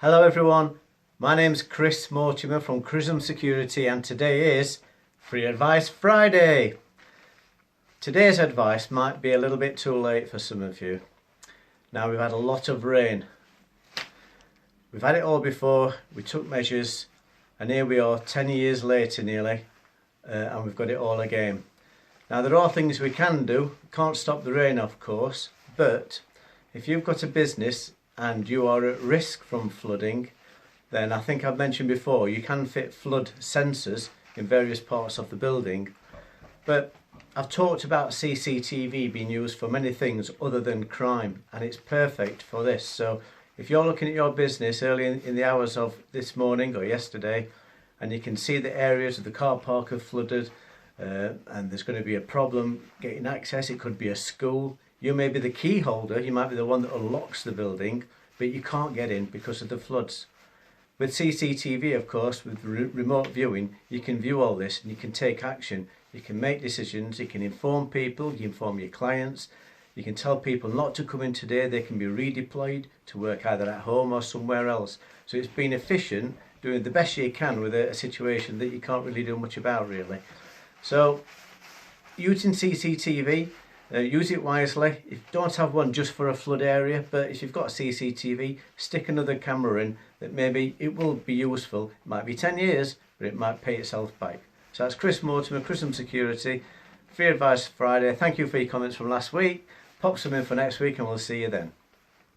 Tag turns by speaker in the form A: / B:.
A: Hello everyone, my name's Chris Mortimer from Crism Security and today is Free Advice Friday. Today's advice might be a little bit too late for some of you. Now we've had a lot of rain. We've had it all before, we took measures and here we are 10 years later nearly and we've got it all again. Now there are things we can do, can't stop the rain of course, but if you've got a business and you are at risk from flooding, then I think I've mentioned before you can fit flood sensors in various parts of the building. But I've talked about CCTV being used for many things other than crime, and it's perfect for this. So if you're looking at your business early in the hours of this morning or yesterday and you can see the areas of the car park are flooded and there's going to be a problem getting access, it could be a school. You may be the key holder, you might be the one that unlocks the building, but you can't get in because of the floods. With CCTV, of course, with remote viewing, you can view all this and you can take action. You can make decisions, you can inform people, you can inform your clients, you can tell people not to come in today, they can be redeployed to work either at home or somewhere else. So it's been efficient, doing the best you can with a situation that you can't really do much about really. So using CCTV, use it wisely. If you don't have one just for a flood area, but if you've got CCTV, stick another camera in that maybe it will be useful. It might be 10 years, but it might pay itself back. So that's Chris Mortimer, Crism Security, Free Advice Friday. Thank you for your comments from last week. Pop some in for next week and we'll see you then.